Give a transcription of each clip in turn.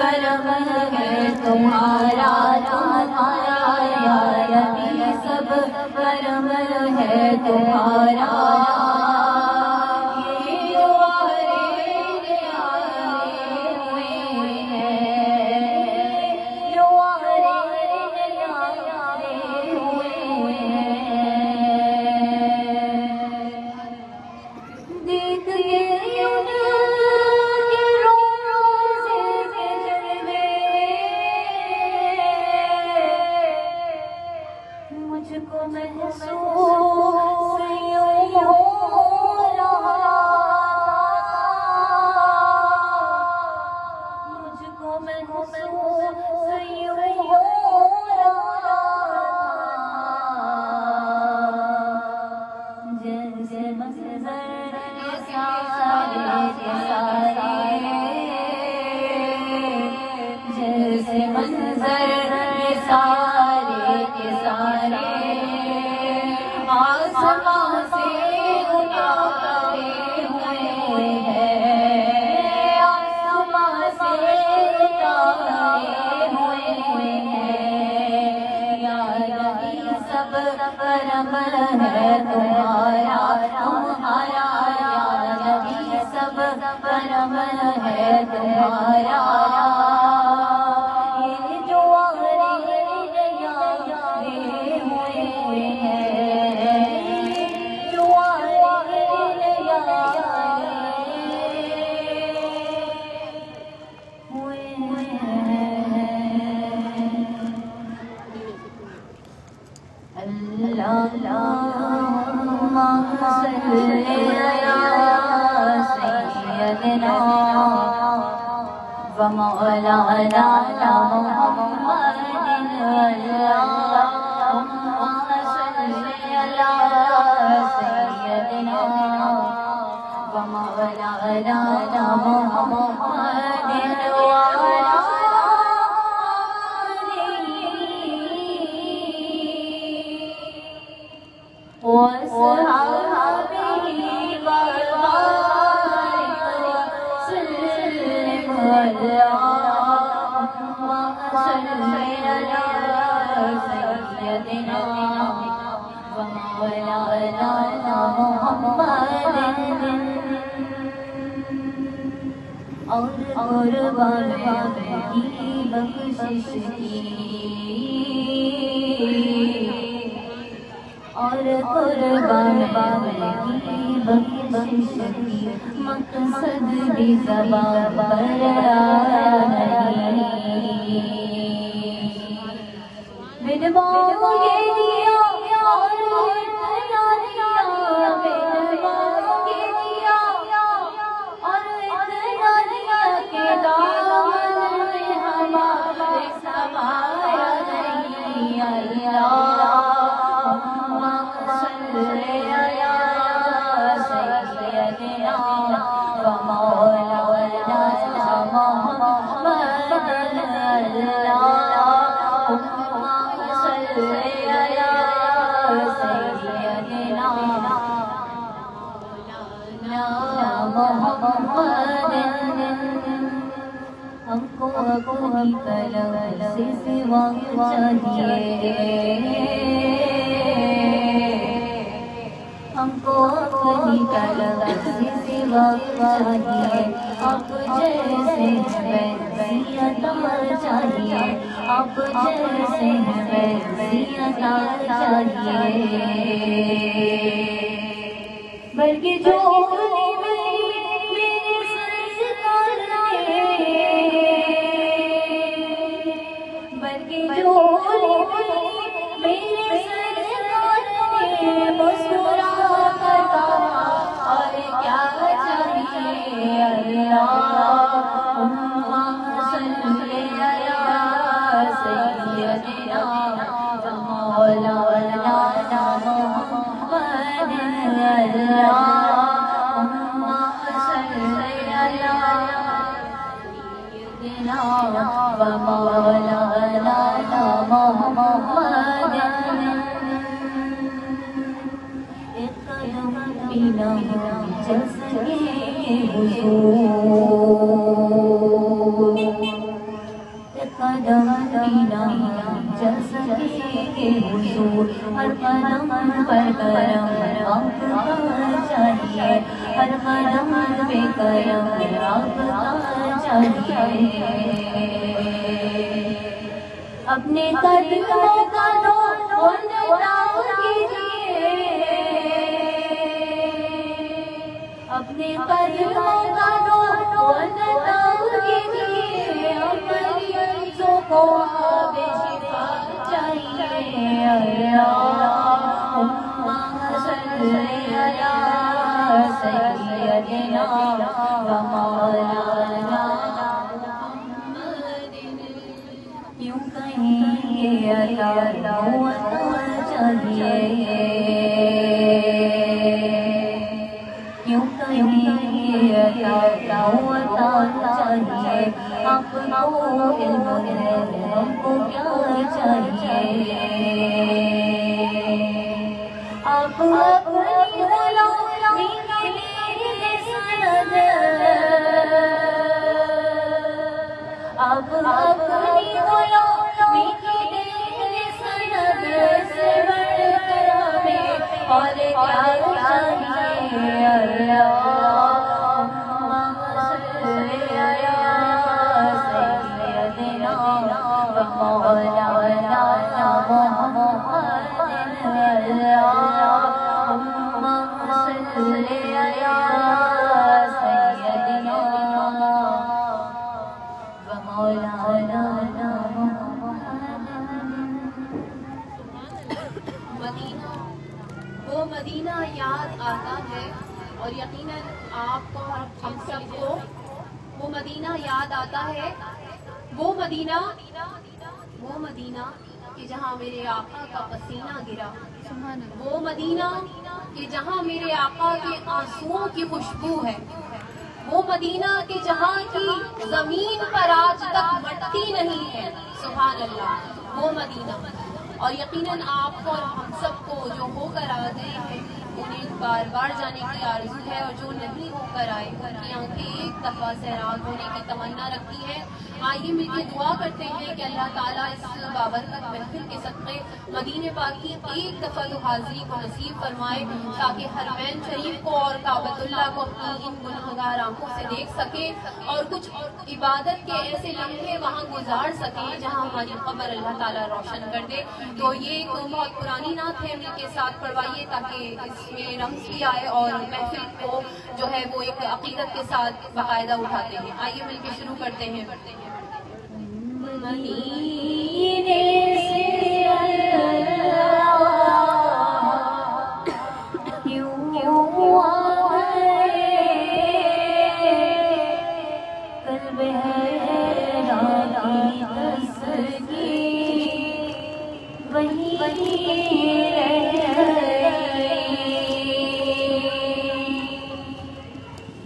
करम है तुम्हारा तुम्हारा या नबी सब करम है तुम्हारा। मुझको महसूस यूं हो रहा, मुझको महसूस यूं हो रहा, जैसे मंज़र ये सारे के सारे, जैसे मंज़र ये सारे के सारे आसमां से उतारे हुए हैं, आसमां से उतारे हुए हैं। या नबी सब करम है तुम्हारा तुम्हारा, या नबी सब करम है तुम्हारा। अल्लाहुम्मा सल्ली अला सय्यदिना व मौलाना मुहम्मदिन। अल्लाहुम्मा सल्ली अला सय्यदिना व मौलाना मुहम्मदिन व और कुर्बान की बख्शिश की, और कुर्बान की बख्शिश की, मकसद भी ज़बान पर आया नहीं। बिन मांगे दिया और इतना दिया, बिन मांगे दिया और इतना दिया के दामन में हमारे समाया नहीं। अल्लाहुम्मा सल्ली अला सय्यदिना व मौलाना मुहम्मदिन। अल्लाहुम्मा सल्ली अला सय्यदिना मौलाना मुहम्मदिन। हमको अपनी कलम से सिवा चाहिए, हमको अपनी कलम से सिवा चाहिए। आप जैसे हैं वैसी अता चाहिए, आप जैसे हैं वैसी अता चाहिए। बल्कि जो कदम बिना चल सके हुजूर, हर कदम पर करम आपका चाहिए, हर कदम पे करम आपका चाहिए। अपने कदमों का अपने कदमों का कीजिए, हमारी आँखों को बेशिफा चाहिए। अल्लाहुम्मा सल्ली अला सय्यदिना व मौलाना मुहम्मदिन। यूं कहेंगे अल्लाह चाहिए, क्यों कहेंगे चाहिए, आपको इल्म है हमको क्या चाहिए। आप अपनी गुलामी मेरी सनद, आप अपनी गुलामी मेरी सनद से बढ़कर हमें और क्या चाहिए। अल्लाहुम्मा सल्ली अला सय्यदिना व मौलाना मुहम्मदिन। अल्लाहुम्मा सल्ली अला सय्यदिना व मौलाना मदीना, वो मदीना याद आता है और यकीनन आपको और हम सबको वो मदीना याद आता है। वो मदीना कि जहाँ मेरे आका का पसीना गिरा, वो मदीना कि जहाँ मेरे आका के आंसुओं की खुशबू है, वो मदीना कि जहाँ की जमीन पर आज तक मट्टी नहीं है। सुभान अल्लाह, वो मदीना। और यकीनन आपको और हम सबको जो होकर आ गए हैं उन्हें बार बार जाने की आरज़ू है, और जो नहीं होकर आए उनकी आंखें एक दफा सैराब होने की तमन्ना रखती है। आइए मिलकर दुआ करते हैं कि अल्लाह ताला इस बाबरकत महफिल के सदक़े मदीने पाक की एक दफा तो हाजिरी को नसीब फरमाए, ताकि हरमैन शरीफ को और काबतुल्लाह को अपनी इन गुनहगार आंखों से देख सके और कुछ इबादत के ऐसे लम्हे वहाँ गुजार सके जहाँ हमारी कब्र अल्लाह ताला रोशन कर दे। तो ये एक बहुत पुरानी नात है, मिलके साथ पढ़वाइए ताकि इसमें रम्ज़ भी आए और महफिल को जो है वो एक अकीदत के साथ बाकायदा उठाते हैं। आइए मिलके शुरू करते हैं। मदीने से क्यों कल्ब हैरानी तस्की वही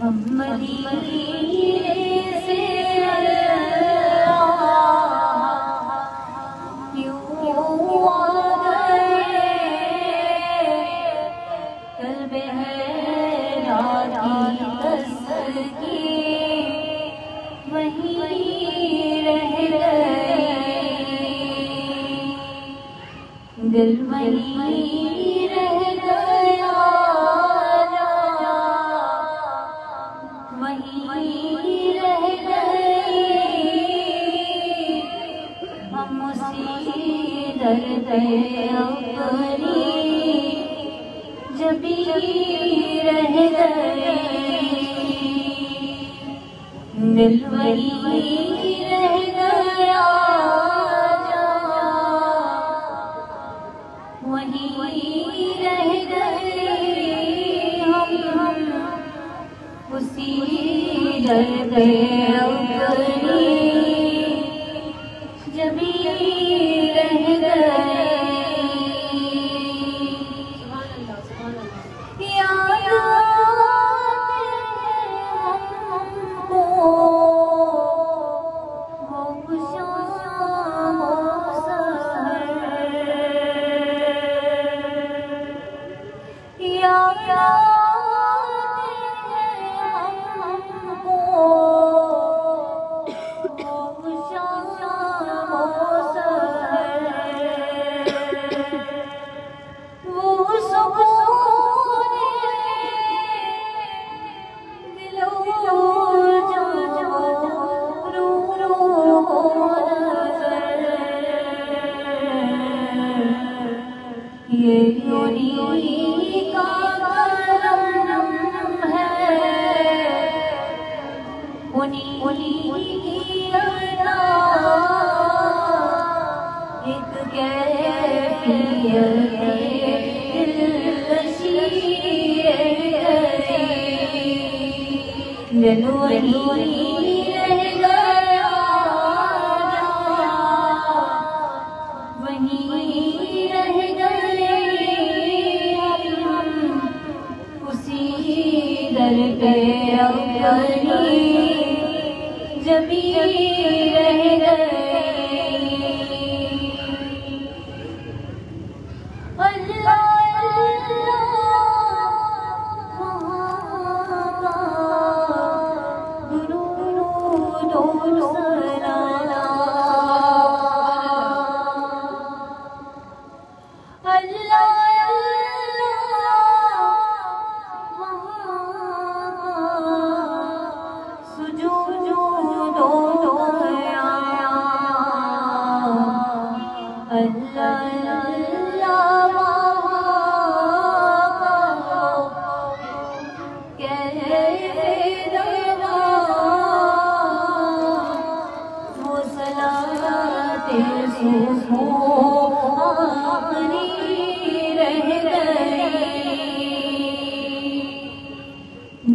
हम मदीने से दिल वही रह गया, वही रह गए हम उसी दर्द अपनी जबी रह गए। दिल वही रह गया, वही रह गए हम उसी दर्द अपनी जबी रह गए। याद हमको वो शाम उन्हीं की अदा एक कैफियत दिलकशी रह गई। दिल वहीं रह गया, वहीं रह गए हम, उसी दर पे अपनी जबी रह गए। अल्लाह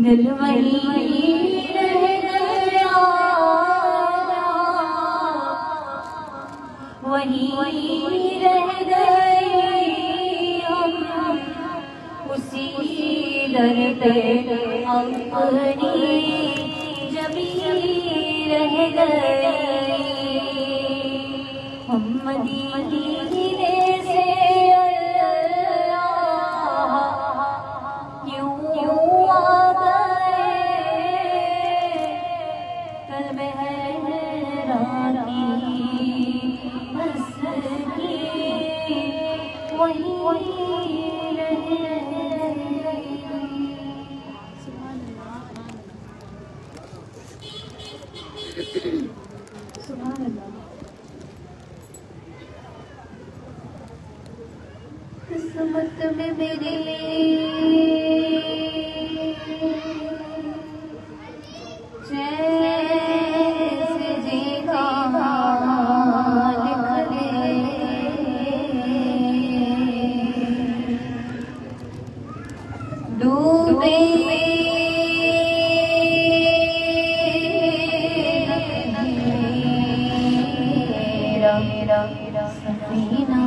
दिल वहीं रह गया, वहीं रह गए हम, उसी दर पे अपनी जबी रह गए। हम मदीने से किस्मत में मेरे चैन से जीना लिख दे, डूबे मेरा सफीना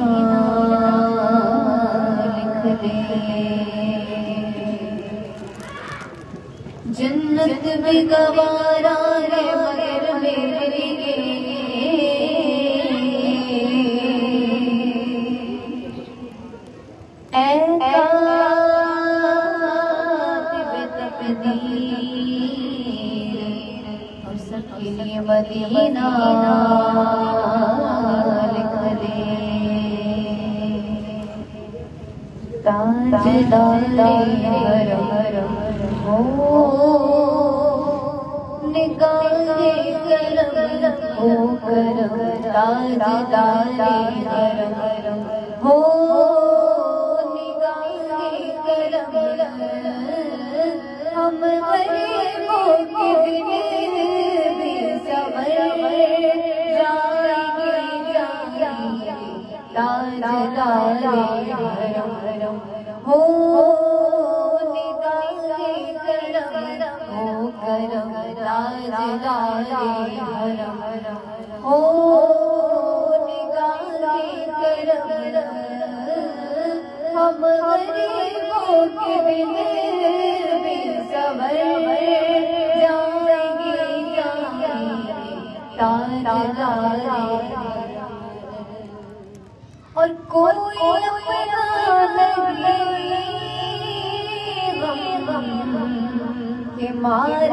जन्नत में गवारा है मगर मेरे लिए और सबके लिए मदीना लिख दे। ताजदार हो निगाहे करम हो करम, ताजदार हो निगाहे करम, हम गरीबों के दिल में संवर जाएंगे, ताजदार हो निगाहे करम हो करम, ताजदार हो निगाहे करम, हम गरीबों के दिल में संवर जाएंगे, ताजदार। और कोई अपना लगे गम के मारे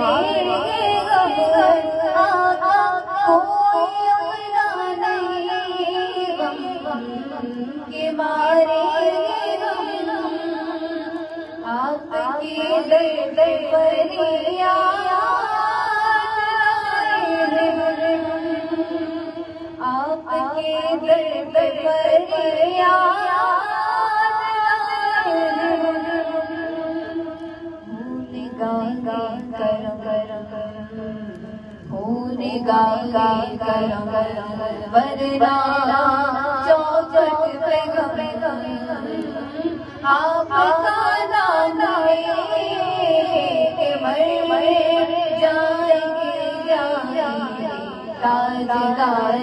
गम, आका कोई अपना नहीं गम के मारे गम, आपके दर्द फरियाद आपके दर्द फरियाद निगाह करम निगाहे करम वरना चौखट पे गम आपका नाम के मर जाएंगे ताजदारे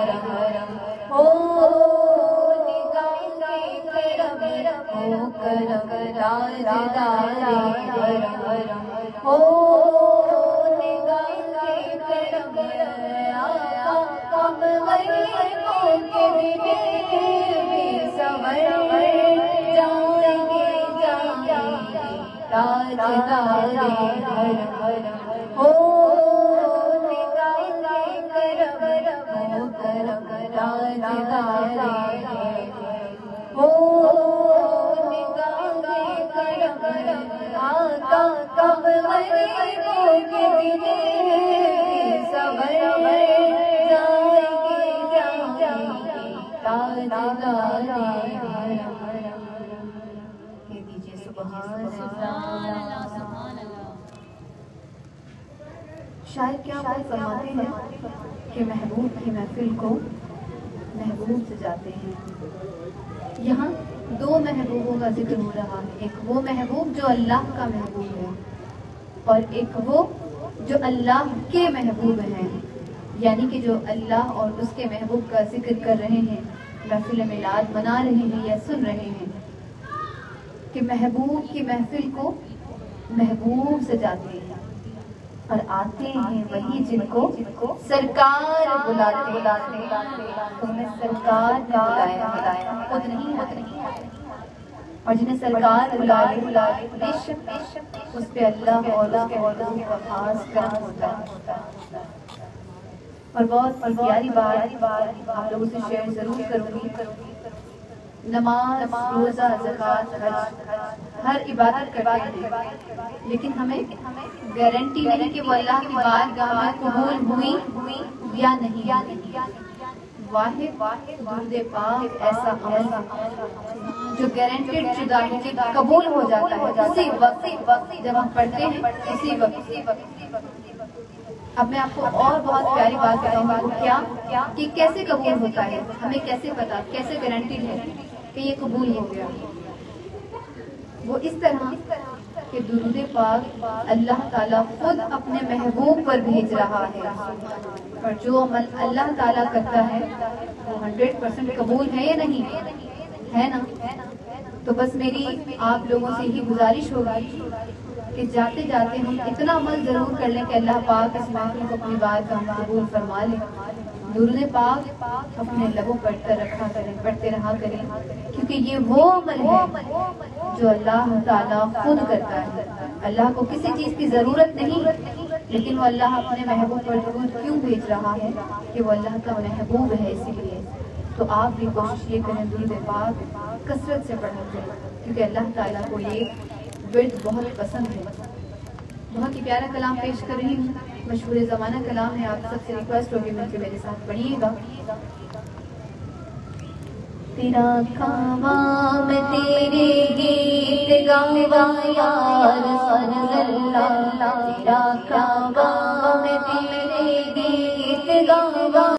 करम हो निगाहे करम हो करम ताजदारे करम हो ताजदारे करम हो निगाहे करम हो करम ताजदारे हो निगाहे करम आका कब गरीबों के दिले सवर शायद क्या आप फरमाते हैं कि महबूब की महफिल को महबूब सजाते हैं। यहाँ दो महबूबों का जिक्र हो रहा है, एक वो महबूब जो अल्लाह का महबूब है और एक वो जो अल्लाह के महबूब हैं, यानी कि जो अल्लाह और उसके महबूब का जिक्र कर रहे हैं, महफिल मिलाद मना रहे हैं या सुन रहे हैं कि महबूब की महफिल को महबूब सजाते हैं और आते हैं वही जिनको सरकार बुलाते तुम्हें सरकार ने बुलाया खुद नहीं और जिन्हें सरकार बुलाए बेशक उस पे अल्लाह और उसके का खास करम होता है। और बहुत प्यारी बात आप लोगों से शेयर जरूर करूंगी। नमाज, रोजा, ज़कात, हज हर इबादत करते हैं, लेकिन हमें गारंटी नहीं कि वो अल्लाह की बारगाह में कबूल हुई या नहीं। वाहिद दुरूद पाक ऐसा अमल जो गारंटेड शुदा है कि कबूल हो जाता है उसी वक्त जब हम पढ़ते हैं, उसी वक्त। अब मैं आपको और बहुत प्यारी बात बताऊंगी क्या कि कैसे कबूल होता है, हमें कैसे पता, कैसे गारंटीड है कि ये कबूल हो गया। वो इस तरह कि दुरूद पाक अल्लाह ताला खुद अपने महबूब पर भेज रहा है और जो अमल अल्लाह ताला करता है वो 100% कबूल है या नहीं है ना। तो बस मेरी आप लोगों से ही गुजारिश होगी कि जाते जाते हम इतना अमल जरूर कर लें कि अल्लाह पाक इस महफिल को अपनी बारगाह में कबूल फरमा ले। दुरूद पाक अपने लबों पर रखा करें, पढ़ते रहा करें, क्योंकि ये वो अमल है जो अल्लाह ताला खुद करता है। अल्लाह को किसी चीज की जरूरत नहीं, लेकिन वो अल्लाह अपने महबूब पर दुरूद क्यों भेज रहा है कि वो अल्लाह का महबूब है, इसीलिए। तो आप भी कोशिश ये करें दुरूद पाक कसरत से पढ़ना चाहिए, क्योंकि अल्लाह ताला को ये विर्द बहुत पसंद है। बहुत ही प्यारा कलाम पेश कर रही हूँ, मशहूर ज़माना कलाम है, आप सबसे रिक्वेस्ट होगी मिलकर मेरे साथ पढ़िएगा। तेरा कावाम तेरे गीत गावा या रसूल अल्लाह, तेरा कावाम